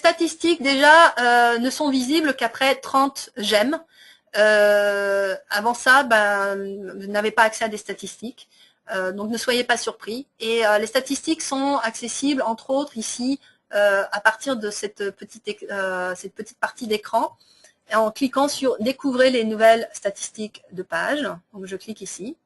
statistiques déjà ne sont visibles qu'après 30 j'aime. Avant ça, vous n'avez pas accès à des statistiques. Donc ne soyez pas surpris. Et les statistiques sont accessibles, entre autres, ici, à partir de cette petite partie d'écran, en cliquant sur « Découvrez les nouvelles statistiques de page ». Donc je clique ici.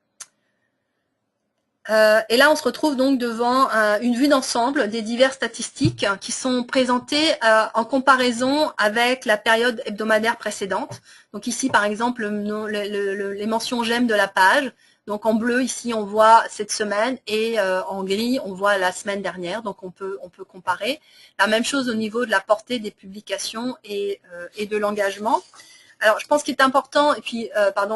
Et là, on se retrouve donc devant une vue d'ensemble des diverses statistiques qui sont présentées en comparaison avec la période hebdomadaire précédente. Donc ici, par exemple, les mentions j'aime de la page. Donc en bleu, ici, on voit cette semaine et en gris, on voit la semaine dernière. Donc on peut comparer. La même chose au niveau de la portée des publications et de l'engagement. Alors, je pense qu'il est important, et puis,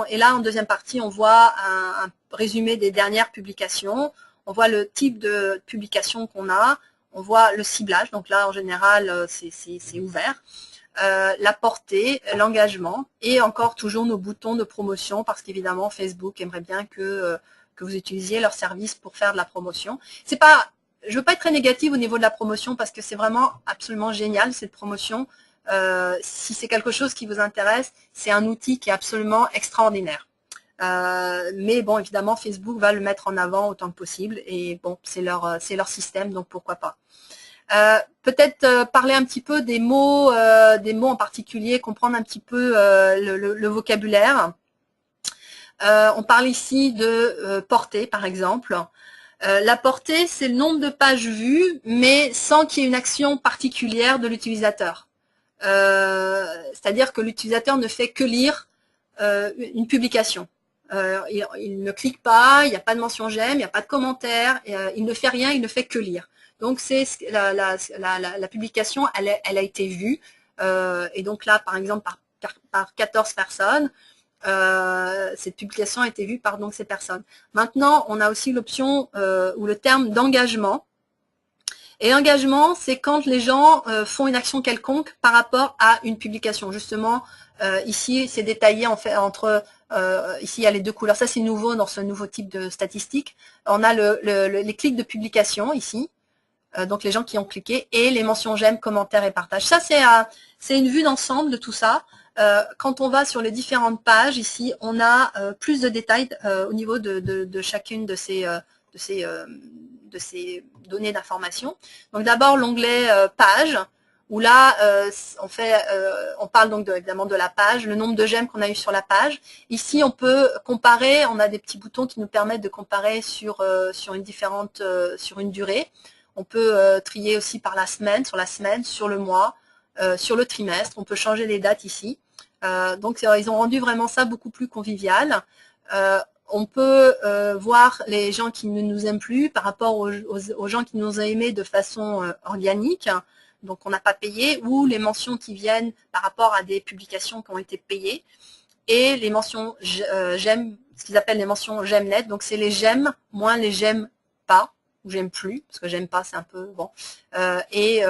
et là, en deuxième partie, on voit un résumé des dernières publications, on voit le type de publication qu'on a, on voit le ciblage, donc là, en général, c'est ouvert, la portée, l'engagement, et encore toujours nos boutons de promotion, parce qu'évidemment, Facebook aimerait bien que vous utilisiez leur service pour faire de la promotion. C'est pas, je veux pas être très négative au niveau de la promotion, parce que c'est vraiment absolument génial, cette promotion. Si c'est quelque chose qui vous intéresse, c'est un outil qui est absolument extraordinaire. Mais bon, évidemment, Facebook va le mettre en avant autant que possible et bon, c'est leur système, donc pourquoi pas. Peut-être parler un petit peu des mots en particulier, comprendre un petit peu le vocabulaire. On parle ici de portée, par exemple. La portée, c'est le nombre de pages vues, mais sans qu'il y ait une action particulière de l'utilisateur. C'est-à-dire que l'utilisateur ne fait que lire une publication. Il ne clique pas, il n'y a pas de mention j'aime, il n'y a pas de commentaire, il ne fait rien, il ne fait que lire. Donc c'est la publication, elle a été vue, et donc là, par exemple, par 14 personnes, cette publication a été vue par donc ces personnes. Maintenant, on a aussi l'option ou le terme d'engagement. Et engagement, c'est quand les gens font une action quelconque par rapport à une publication. Justement, ici, c'est détaillé en fait entre ici il y a les deux couleurs. Ça, c'est nouveau dans ce nouveau type de statistique. On a les clics de publication ici, donc les gens qui ont cliqué, et les mentions j'aime, commentaires et partages. Ça, c'est une vue d'ensemble de tout ça. Quand on va sur les différentes pages, ici, on a plus de détails au niveau de chacune de ces données d'information. Donc d'abord l'onglet page, où là on parle donc évidemment de la page, le nombre de j'aime qu'on a eu sur la page. Ici on peut comparer, on a des petits boutons qui nous permettent de comparer sur une durée. On peut trier aussi par la semaine, sur le mois, sur le trimestre. On peut changer les dates ici. Donc ils ont rendu vraiment ça beaucoup plus convivial. On peut voir les gens qui ne nous aiment plus par rapport aux gens qui nous ont aimés de façon organique, donc on n'a pas payé, ou les mentions qui viennent par rapport à des publications qui ont été payées, et les mentions j'aime, ce qu'ils appellent les mentions j'aime net, donc c'est les j'aime moins les j'aime pas, ou j'aime plus, parce que j'aime pas c'est un peu bon, et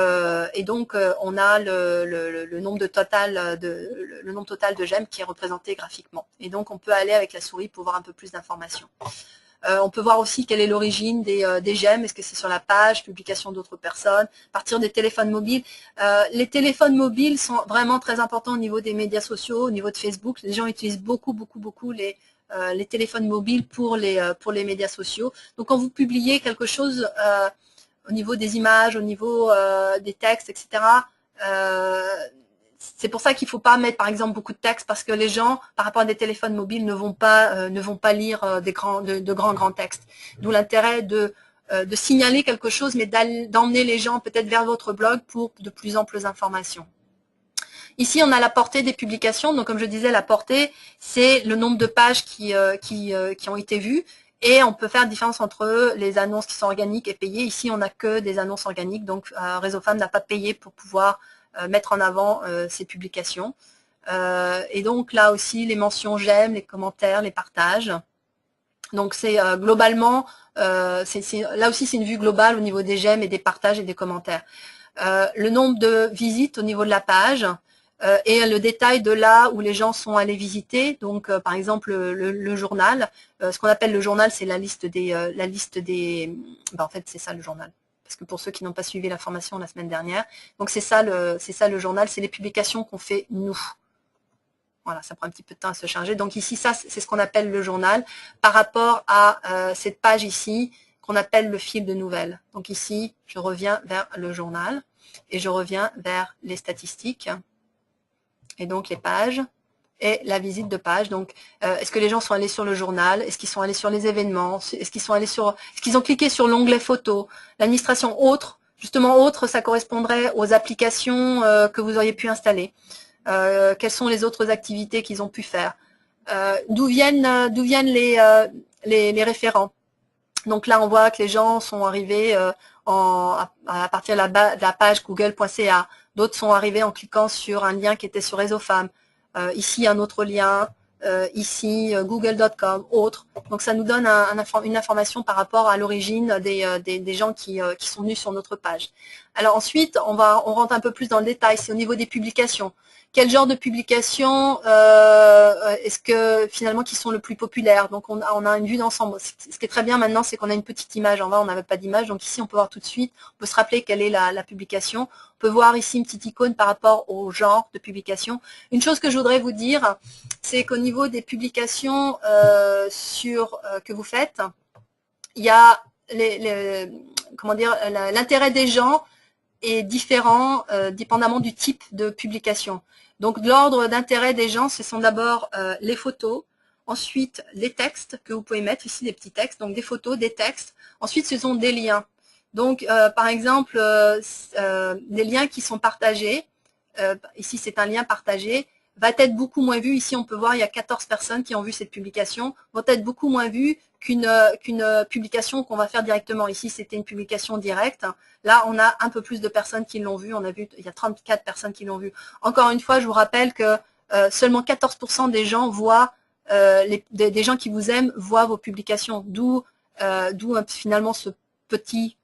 donc on a le nombre total de j'aime qui est représenté graphiquement, et donc on peut aller avec la souris pour voir un peu plus d'informations. On peut voir aussi quelle est l'origine des j'aime, est-ce que c'est sur la page, publication d'autres personnes, à partir des téléphones mobiles. Les téléphones mobiles sont vraiment très importants au niveau des médias sociaux, au niveau de Facebook. Les gens utilisent beaucoup les téléphones mobiles pour les médias sociaux. Donc quand vous publiez quelque chose au niveau des images, au niveau des textes, etc., c'est pour ça qu'il ne faut pas mettre par exemple beaucoup de texte, parce que les gens, par rapport à des téléphones mobiles, ne vont pas lire de grands textes. D'où l'intérêt de signaler quelque chose, mais d'emmener les gens peut-être vers votre blog pour de plus amples informations. Ici, on a la portée des publications. Donc, comme je disais, la portée, c'est le nombre de pages qui ont été vues. Et on peut faire la différence entre les annonces qui sont organiques et payées. Ici, on n'a que des annonces organiques. Donc, Réseau Femmes n'a pas payé pour pouvoir mettre en avant ces publications. Et donc, là aussi, les mentions j'aime, les commentaires, les partages. Donc, c'est globalement, là aussi, c'est une vue globale au niveau des j'aime et des partages et des commentaires. Le nombre de visites au niveau de la page, et le détail de là où les gens sont allés visiter. Donc, par exemple, le journal. Ce qu'on appelle le journal, c'est la liste des... en fait, c'est ça le journal. parce que pour ceux qui n'ont pas suivi la formation la semaine dernière. Donc c'est ça le journal, c'est les publications qu'on fait nous. Voilà, ça prend un petit peu de temps à se charger. Donc ici, ça, c'est ce qu'on appelle le journal par rapport à cette page ici qu'on appelle le fil de nouvelles. Donc ici, je reviens vers le journal et je reviens vers les statistiques et donc les pages et la visite de page. Donc, est-ce que les gens sont allés sur le journal? Est-ce qu'ils sont allés sur les événements? Est-ce qu'ils ont cliqué sur l'onglet photo? L'administration autre, justement autre, ça correspondrait aux applications que vous auriez pu installer. Quelles sont les autres activités qu'ils ont pu faire, d'où viennent les référents. Donc là, on voit que les gens sont arrivés à partir de la page google.ca. D'autres sont arrivés en cliquant sur un lien qui était sur Réseau Femmes. Ici, un autre lien. Ici, google.com, autre. Donc ça nous donne une information par rapport à l'origine des gens qui sont venus sur notre page. Alors ensuite, on rentre un peu plus dans le détail, c'est au niveau des publications. Quel genre de publications est-ce que finalement qui sont le plus populaires? Donc on a une vue d'ensemble. Ce qui est très bien maintenant, c'est qu'on a une petite image. En bas, on n'avait pas d'image, donc ici on peut voir tout de suite. On peut se rappeler quelle est la publication. On peut voir ici une petite icône par rapport au genre de publication. Une chose que je voudrais vous dire, c'est qu'au niveau des publications que vous faites, il y a l'intérêt des gens est différent dépendamment du type de publication. Donc l'ordre d'intérêt des gens, ce sont d'abord les photos, ensuite les textes que vous pouvez mettre ici, des petits textes, donc des photos, des textes. Ensuite, ce sont des liens. Donc par exemple, les liens qui sont partagés, ici c'est un lien partagé, va être beaucoup moins vu. Ici, on peut voir, il y a 14 personnes qui ont vu cette publication, vont être beaucoup moins vues qu'une publication qu'on va faire directement. Ici, c'était une publication directe. Là, on a un peu plus de personnes qui l'ont vu. On a vu, il y a 34 personnes qui l'ont vu. Encore une fois, je vous rappelle que seulement 14% des gens voient, des gens qui vous aiment voient vos publications. D'où finalement ce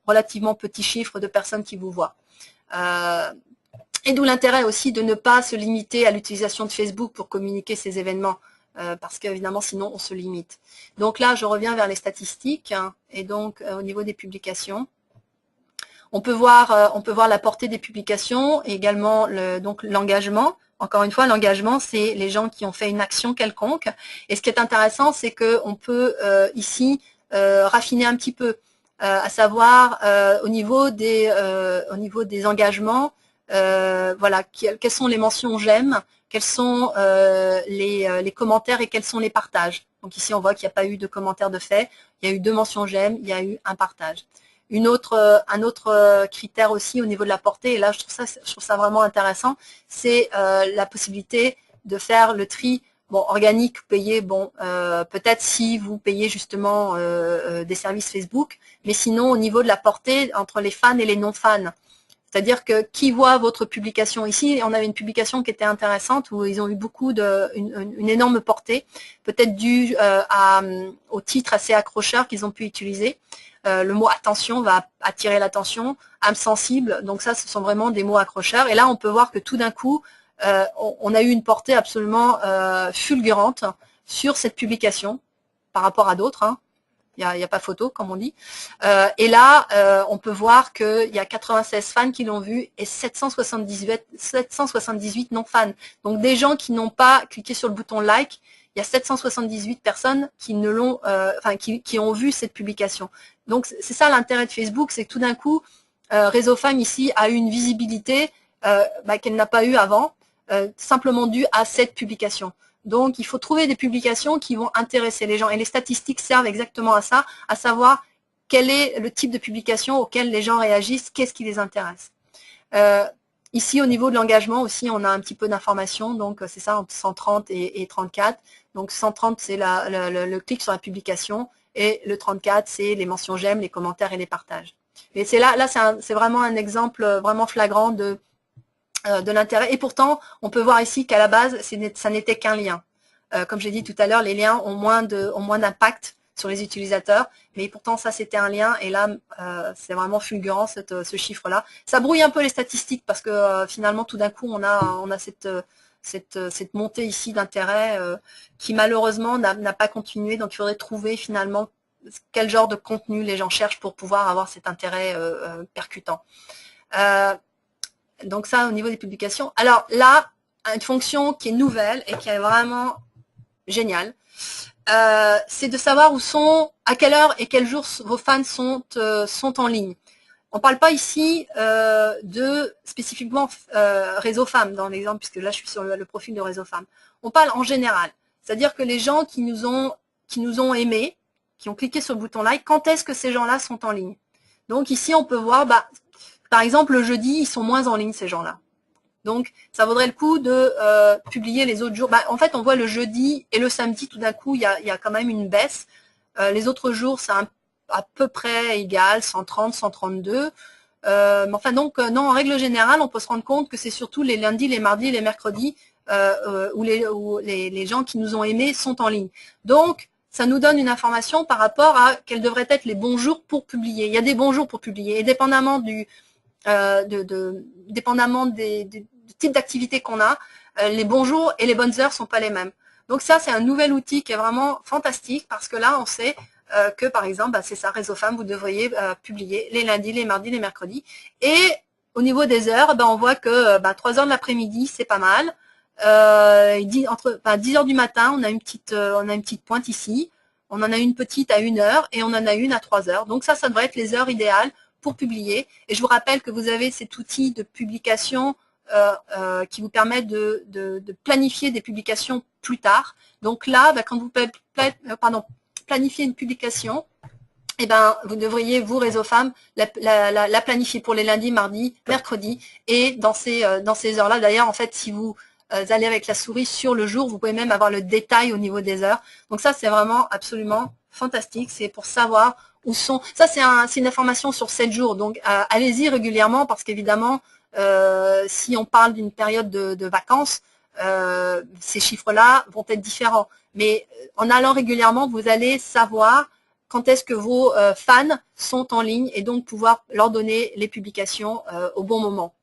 relativement petit chiffre de personnes qui vous voient. Et d'où l'intérêt aussi de ne pas se limiter à l'utilisation de Facebook pour communiquer ces événements, parce qu'évidemment, sinon, on se limite. Donc là, je reviens vers les statistiques, hein, et donc au niveau des publications, on peut voir la portée des publications, et également l'engagement. Encore une fois, l'engagement, c'est les gens qui ont fait une action quelconque. Et ce qui est intéressant, c'est qu'on peut ici raffiner un petit peu, à savoir au niveau des engagements. Voilà, quelles sont les mentions j'aime, quels sont les commentaires et quels sont les partages. Donc ici, on voit qu'il n'y a pas eu de commentaires de fait, il y a eu 2 mentions j'aime, il y a eu un partage. Un autre critère aussi au niveau de la portée, et là je trouve ça vraiment intéressant, c'est la possibilité de faire le tri. Bon, organique, payé, bon, peut-être si vous payez justement des services Facebook, mais sinon au niveau de la portée entre les fans et les non-fans. C'est-à-dire que qui voit votre publication ici, on avait une publication qui était intéressante où ils ont eu une énorme portée, peut-être due au titre assez accrocheur qu'ils ont pu utiliser. Le mot attention va attirer l'attention, âme sensible, donc ça ce sont vraiment des mots accrocheurs. Et là on peut voir que tout d'un coup on a eu une portée absolument fulgurante sur cette publication par rapport à d'autres, hein. Il n'y a pas photo, comme on dit. Et là, on peut voir qu'il y a 96 fans qui l'ont vu et 778 non-fans. Donc, des gens qui n'ont pas cliqué sur le bouton like, il y a 778 personnes qui ne l'ont, qui ont vu cette publication. Donc, c'est ça l'intérêt de Facebook, c'est que tout d'un coup, Réseau Femmes ici a eu une visibilité qu'elle n'a pas eu avant, simplement due à cette publication. Donc, il faut trouver des publications qui vont intéresser les gens. Et les statistiques servent exactement à ça, à savoir quel est le type de publication auquel les gens réagissent, qu'est-ce qui les intéresse. Ici, au niveau de l'engagement aussi, on a un petit peu d'informations. Donc, c'est ça, entre 130 et 34. Donc, 130, c'est le clic sur la publication. Et le 34, c'est les mentions j'aime, les commentaires et les partages. Et c'est là c'est vraiment un exemple vraiment flagrant de l'intérêt. Et pourtant, on peut voir ici qu'à la base, ça n'était qu'un lien. Comme j'ai dit tout à l'heure, les liens ont moins d'impact sur les utilisateurs, mais pourtant ça c'était un lien, et là c'est vraiment fulgurant ce chiffre-là. Ça brouille un peu les statistiques parce que finalement tout d'un coup on a cette montée ici d'intérêt qui malheureusement n'a pas continué, donc il faudrait trouver finalement quel genre de contenu les gens cherchent pour pouvoir avoir cet intérêt percutant. Donc ça, au niveau des publications. Alors là, une fonction qui est nouvelle et qui est vraiment géniale, c'est de savoir où sont, à quelle heure et quel jour vos fans sont en ligne. On ne parle pas ici de spécifiquement réseau femmes dans l'exemple, puisque là je suis sur le profil de réseau femmes. On parle en général, c'est-à-dire que les gens qui nous ont aimés, qui ont cliqué sur le bouton like, quand est-ce que ces gens-là sont en ligne? Donc ici on peut voir, par exemple le jeudi, ils sont moins en ligne ces gens-là. Donc ça vaudrait le coup de publier les autres jours. En fait on voit le jeudi et le samedi, tout d'un coup il y a quand même une baisse. Les autres jours c'est à peu près égal, 130, 132. Mais enfin donc non, en règle générale, on peut se rendre compte que c'est surtout les lundis, les mardis, les mercredis où les gens qui nous ont aimés sont en ligne. Donc ça nous donne une information par rapport à quels devraient être les bons jours pour publier. Il y a des bons jours pour publier, et dépendamment du type d'activité qu'on a, les bons jours et les bonnes heures sont pas les mêmes. Donc ça, c'est un nouvel outil qui est vraiment fantastique parce que là, on sait que, par exemple, c'est ça, Réseau Femmes, vous devriez publier les lundis, les mardis, les mercredis. Et au niveau des heures, on voit que 3 heures de l'après-midi, c'est pas mal. Entre 10 heures du matin, on a une petite pointe ici. On en a une petite à 1 heure et on en a une à 3 heures. Donc ça devrait être les heures idéales pour publier. Et je vous rappelle que vous avez cet outil de publication qui vous permet de planifier des publications plus tard. Donc là, quand vous planifiez une publication, vous devriez, vous, Réseau Femmes, la planifier pour les lundis, mardis, mercredis, et dans ces heures-là. D'ailleurs, en fait, si vous allez avec la souris sur le jour, vous pouvez même avoir le détail au niveau des heures. Donc ça, c'est vraiment absolument fantastique. C'est pour savoir où sont. Ça, c'est une information sur 7 jours. Donc, allez-y régulièrement parce qu'évidemment, si on parle d'une période de vacances, ces chiffres-là vont être différents. Mais en allant régulièrement, vous allez savoir quand est-ce que vos fans sont en ligne et donc pouvoir leur donner les publications au bon moment.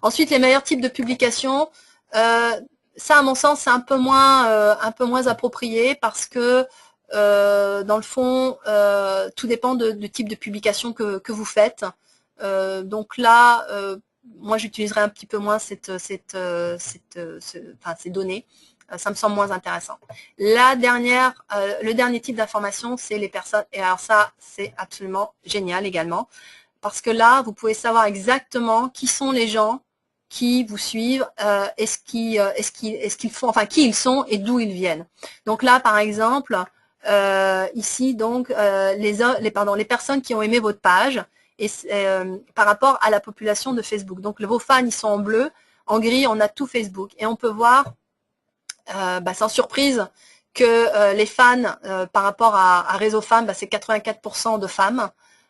Ensuite, les meilleurs types de publications, ça, à mon sens, c'est un peu moins approprié parce que dans le fond, tout dépend du type de publication que vous faites. Donc là, moi, j'utiliserai un petit peu moins ces données. Ça me semble moins intéressant. Le dernier type d'information, c'est les personnes. Et alors ça, c'est absolument génial également. Parce que là, vous pouvez savoir exactement qui sont les gens qui vous suivent, est-ce qu'ils font, enfin qui ils sont et d'où ils viennent. Donc là, par exemple, ici, donc, les personnes qui ont aimé votre page et par rapport à la population de Facebook. Donc vos fans, ils sont en bleu, en gris, on a tout Facebook. Et on peut voir, sans surprise, que les fans, par rapport à Réseau Femmes, c'est 84% de femmes,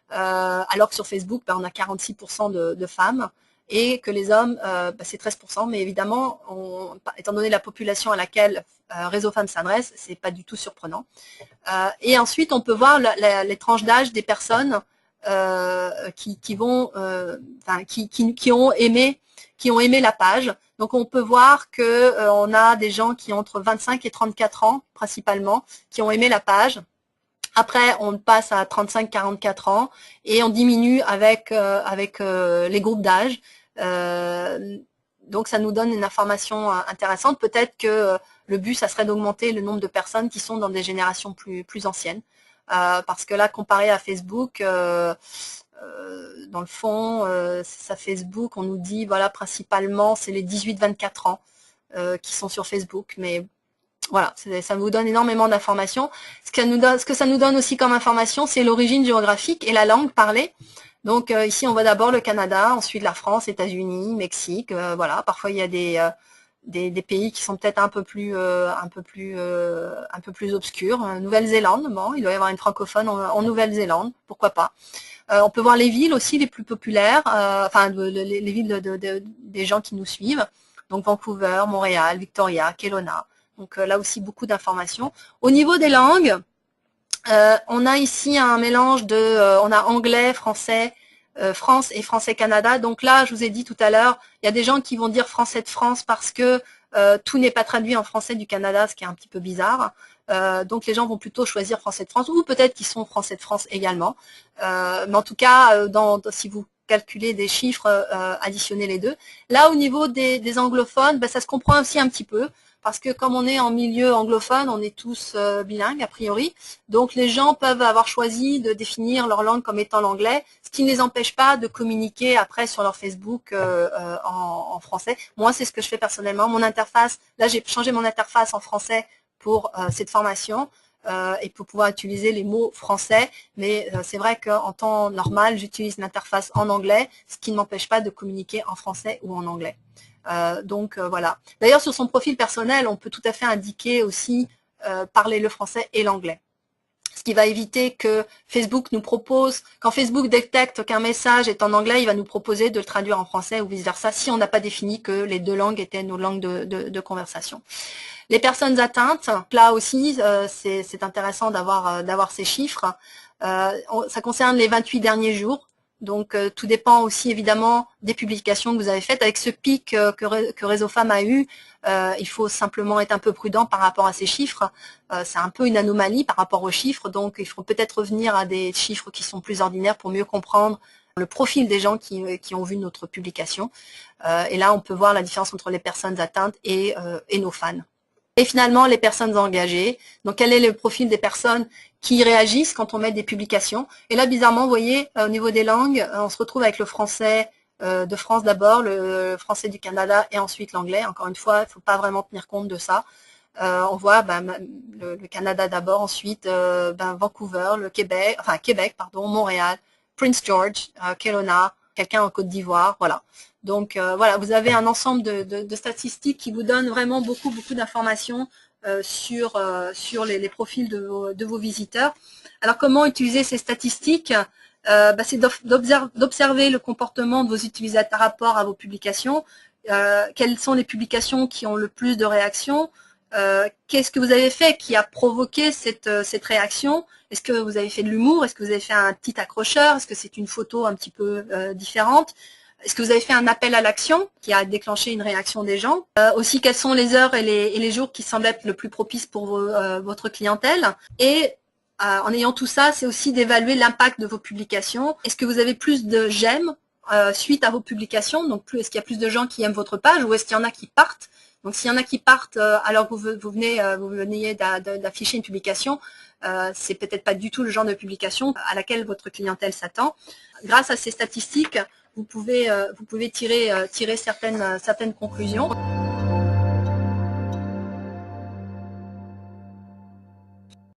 alors que sur Facebook, on a 46% de femmes. Et que les hommes, c'est 13%, mais évidemment, étant donné la population à laquelle Réseau Femmes s'adresse, c'est pas du tout surprenant. Et ensuite, on peut voir les tranches d'âge des personnes qui ont aimé la page. Donc, on peut voir que on a des gens qui ont entre 25 et 34 ans, principalement, qui ont aimé la page. Après, on passe à 35-44 ans et on diminue avec les groupes d'âge. Donc, ça nous donne une information intéressante. Peut-être que le but, ça serait d'augmenter le nombre de personnes qui sont dans des générations plus anciennes. Parce que là, comparé à Facebook, dans le fond, ça Facebook, on nous dit, voilà, principalement, c'est les 18-24 ans qui sont sur Facebook. Mais voilà, ça vous donne énormément d'informations. Ce que ça nous donne aussi comme information, c'est l'origine géographique et la langue parlée. Donc ici, on voit d'abord le Canada, ensuite la France, États-Unis, Mexique. Voilà, parfois il y a des pays qui sont peut-être un peu plus obscurs. Nouvelle-Zélande, bon, il doit y avoir une francophone en Nouvelle-Zélande, pourquoi pas. On peut voir les villes aussi les plus populaires, les villes des gens qui nous suivent. Donc Vancouver, Montréal, Victoria, Kelowna. Donc là aussi, beaucoup d'informations. Au niveau des langues, on a ici un mélange on a anglais, français, France et français-Canada. Donc là, je vous ai dit tout à l'heure, il y a des gens qui vont dire français de France parce que tout n'est pas traduit en français du Canada, ce qui est un petit peu bizarre. Donc les gens vont plutôt choisir Français de France, ou peut-être qu'ils sont Français de France également. Mais en tout cas, si vous calculer des chiffres, additionner les deux. Là, au niveau des anglophones, ça se comprend aussi un petit peu, parce que comme on est en milieu anglophone, on est tous bilingues a priori, donc les gens peuvent avoir choisi de définir leur langue comme étant l'anglais, ce qui ne les empêche pas de communiquer après sur leur Facebook en français. Moi, c'est ce que je fais personnellement. Mon interface, là j'ai changé mon interface en français pour cette formation. Et pour pouvoir utiliser les mots français, mais c'est vrai qu'en temps normal, j'utilise l'interface en anglais, ce qui ne m'empêche pas de communiquer en français ou en anglais. Donc voilà. D'ailleurs, sur son profil personnel, on peut tout à fait indiquer aussi parler le français et l'anglais. Ce qui va éviter que Facebook nous propose, quand Facebook détecte qu'un message est en anglais, il va nous proposer de le traduire en français ou vice-versa, si on n'a pas défini que les deux langues étaient nos langues de conversation. Les personnes atteintes, là aussi, c'est intéressant d'avoir ces chiffres. Ça concerne les 28 derniers jours. Donc, tout dépend aussi évidemment des publications que vous avez faites. Avec ce pic que Réseau Femmes a eu, il faut simplement être un peu prudent par rapport à ces chiffres. C'est un peu une anomalie par rapport aux chiffres. Donc, il faut peut-être revenir à des chiffres qui sont plus ordinaires pour mieux comprendre le profil des gens qui ont vu notre publication. Et là, on peut voir la différence entre les personnes atteintes et nos fans. Et finalement, les personnes engagées. Donc, quel est le profil des personnes qui réagissent quand on met des publications? Et là, bizarrement, vous voyez, au niveau des langues, on se retrouve avec le français de France d'abord, le français du Canada et ensuite l'anglais. Encore une fois, il ne faut pas vraiment tenir compte de ça. On voit le Canada d'abord, ensuite Vancouver, Québec, Montréal, Prince George, Kelowna, quelqu'un en Côte d'Ivoire, voilà. Donc voilà, vous avez un ensemble de statistiques qui vous donnent vraiment beaucoup d'informations sur les profils de vos visiteurs. Alors comment utiliser ces statistiques? C'est d'observer le comportement de vos utilisateurs par rapport à vos publications. Quelles sont les publications qui ont le plus de réactions? Qu'est-ce que vous avez fait qui a provoqué cette réaction? Est-ce que vous avez fait de l'humour? Est-ce que vous avez fait un petit accrocheur? Est-ce que c'est une photo un petit peu différente? Est-ce que vous avez fait un appel à l'action qui a déclenché une réaction des gens? Aussi, quelles sont les heures et les jours qui semblent être le plus propices pour votre clientèle? Et en ayant tout ça, c'est aussi d'évaluer l'impact de vos publications. Est-ce que vous avez plus de j'aime suite à vos publications? Donc, est-ce qu'il y a plus de gens qui aiment votre page ou est-ce qu'il y en a qui partent? Donc, s'il y en a qui partent alors que vous venez d'afficher une publication, c'est peut-être pas du tout le genre de publication à laquelle votre clientèle s'attend. Grâce à ces statistiques, vous pouvez tirer certaines conclusions.